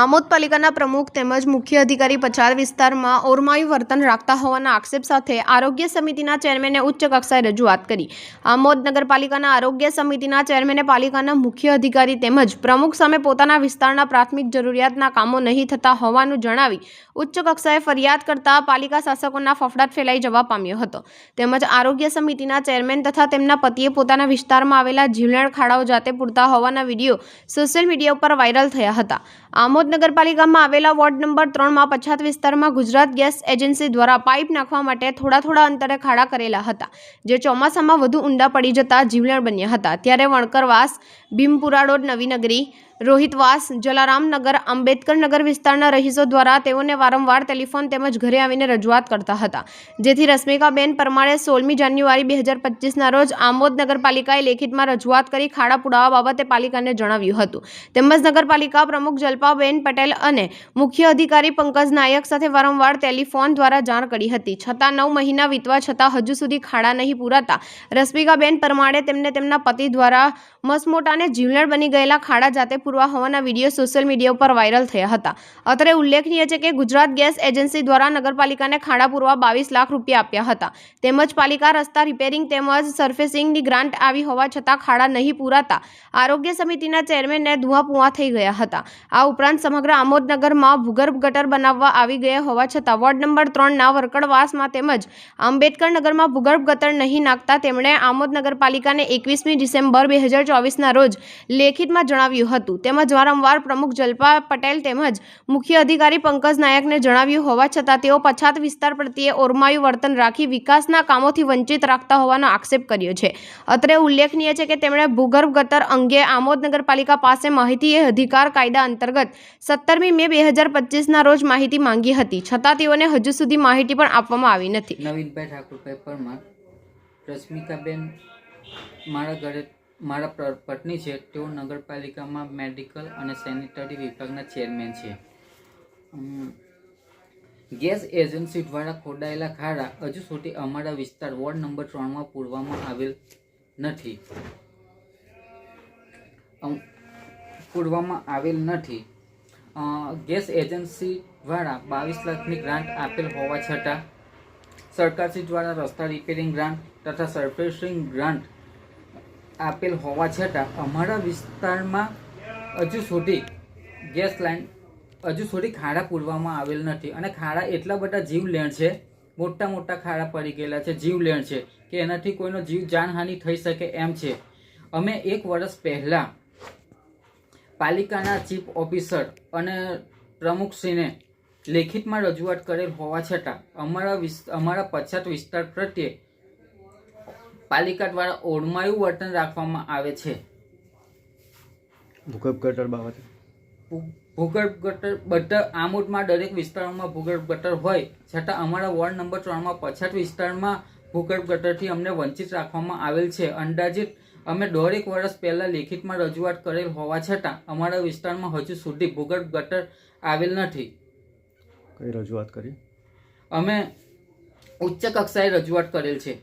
આમોદ પાલિકાના પ્રમુખ તેમજ મુખ્ય અધિકારી પછાત વિસ્તારમાં ઓરમાયું વર્તન રાખતા હોવાના આક્ષેપ સાથે આરોગ્ય સમિતિના ચેરમેને ઉચ્ચ કક્ષાએ રજૂઆત કરી। આમોદ નગરપાલિકાના આરોગ્ય સમિતિના ચેરમેને પાલિકાના મુખ્ય અધિકારી તેમજ પ્રમુખ સામે પોતાના વિસ્તારના પ્રાથમિક જરૂરિયાતના કામો નહીં થતા હોવાનું જણાવી ઉચ્ચ કક્ષાએ ફરિયાદ કરતા પાલિકા શાસકોના ફફડાટ ફેલાઈ જવા પામ્યો હતો। તેમજ આરોગ્ય સમિતિના ચેરમેન તથા તેમના પતિએ પોતાના વિસ્તારમાં આવેલા જીવલેણ ખાડાઓ જાતે પૂરતા હોવાના વિડીયો સોશિયલ મીડિયા ઉપર વાયરલ થયા હતા। આમોદ નગરપાલિકામાં આવેલા વોર્ડ નંબર 3 માં પછાત વિસ્તારમાં ગુજરાત ગેસ એજન્સી દ્વારા પાઇપ નાખવા માટે થોડા અંતરે ખાડા કરેલા હતા, જે ચોમાસામાં વધુ ઊંડા પડી જતા જીવલેણ બન્યા હતા। ત્યારે વણકરવાસ, ભીમપુરા રોડ, નવીનગરી, રોહિતવાસ, જલારામનગર, આંબેડકર નગર વિસ્તારના રહીશો દ્વારા તેઓને વારંવાર ટેલિફોન તેમજ ઘરે આવીને રજૂઆત કરતા હતા, જેથી રશ્મિકાબેન પરમારે 16મી જાન્યુઆરી 2025ના રોજ આમોદ નગરપાલિકાએ લેખિતમાં રજૂઆત કરી ખાડા પુરાવા બાબતે પાલિકાને જણાવ્યું હતું। તેમજ નગરપાલિકા પ્રમુખ જલ્પાબેન પટેલ અને મુખ્ય અધિકારી પંકજ નાયક સાથે વારંવાર ટેલિફોન દ્વારા જાણ કરી હતી, છતાં 9 મહિના વીતવા છતાં હજુ સુધી ખાડા નહીં પૂરાતા રશ્મિકાબેન પરમારે તેમને તેમના પતિ દ્વારા મસમોટાને જીવલેણ બની ગયેલા ખાડા જાતે પૂરવા હોવાના વિડીયો સોશિયલ મીડિયા ઉપર વાયરલ થયા હતા। અત્રે ઉલ્લેખનીય છે કે ગુજરાત ગેસ એજન્સી દ્વારા નગરપાલિકાને ખાડા પૂરવા 22 લાખ રૂપિયા આપ્યા હતા, તેમજ પાલિકા રસ્તા રિપેરિંગ તેમજ સરફેસિંગની ગ્રાન્ટ આવી હોવા છતાં ખાડા નહીં પૂરાતા આરોગ્ય સમિતિના ચેરમેનને ધુઆપુઆ થઈ ગયા હતા। આ ઉપરાંત સમગ્ર આમોદ નગરમાં ભૂગર્ભ ગટર બનાવવા આવી ગયા હોવા છતાં વોર્ડ નંબર 3 ના વરકડવાસમાં તેમજ આંબેડકર નગરમાં ભૂગર્ભ ગટર નહીં નાખતા તેમણે આમોદ નગરપાલિકાને 21મી ડિસેમ્બર 2024ના રોજ લેખિતમાં જણાવ્યું હતું। તેમજ વારંવાર પ્રમુખ જલ્પા પટેલ તેમજ મુખ્ય અધિકારી પંકજ નાયકને જણાવ્યું હોવા છતાં તેઓ પછાત વિસ્તાર પ્રત્યે ઓરમાયું વર્તન રાખી વિકાસના કામોથી વંચિત રાખતા હોવાનો આક્ષેપ કર્યો છે। અત્રે ઉલ્લેખનીય છે કે તેમણે ભૂગર્ભ ગટર અંગે આમોદ નગરપાલિકા પાસે માહિતી અધિકાર કાયદા અંતર્ગત 17મી મે 2025ના રોજ માહિતી માંગી હતી, છતાં તેઓને હજુ સુધી માહિતી પણ આપવામાં આવી નથી। નવીનભાઈ ઠાકુરભાઈ પરમાર, રશ્મિકાબેન મારા પત્ની છે, તેઓ નગરપાલિકામાં મેડિકલ અને સેનિટરી વિભાગના ચેરમેન છે। ગેસ એજન્સી દ્વારા ખોદાયેલા ખાડા હજુ સુધી અમારા વિસ્તાર વોર્ડ નંબર 3માં પૂરવામાં આવેલ નથી। ગેસ એજન્સી દ્વારા 22 લાખની ગ્રાન્ટ આપેલ હોવા છતાં સરકારશ્રી દ્વારા રસ્તા રિપેરિંગ ગ્રાન્ટ તથા સરફેસિંગ ગ્રાન્ટ આપેલ હોવા છતાં અમારા વિસ્તારમાં હજુ સુધી ગેસ લાઇન ખાડા પૂરવામાં આવેલ નથી। અને ખાડા એટલા બધા જીવલેણ છે, મોટા ખાડા પડી ગયેલા છે, જીવલેણ છે કે એનાથી કોઈનો જીવ જાનહાનિ થઈ શકે એમ છે। અમે 1 વર્ષ પહેલા પાલિકાના ચીફ ઓફિસર અને પ્રમુખશ્રીને લેખિતમાં રજૂઆત કરેલ હોવા છતાં અમારા પછાત વિસ્તાર પ્રત્યે પાલિકા દ્વારા ઓરમાયું વર્તન રાખવામાં આવે છે। ભૂગર્ભ ગટર બાબતે ભૂગર્ભ ગટર બધા આમોદમાં દરેક વિસ્તારોમાં ભૂગર્ભ ગટર હોય છતાં અમારા વોર્ડ નંબર 3માં પછાત વિસ્તારમાં ભૂગર્ભ ગટરથી અમને વંચિત રાખવામાં આવેલ છે। અંદાજિત અમે 1.5 વર્ષ પહેલા લેખિતમાં રજૂઆત કરેલ હોવા છતાં અમારા વિસ્તારમાં હજુ સુધી ભૂગર્ભ ગટર આવેલ નથી। કઈ રજૂઆત કરી? અમે ઉચ્ચ કક્ષાએ રજૂઆત કરેલ છે।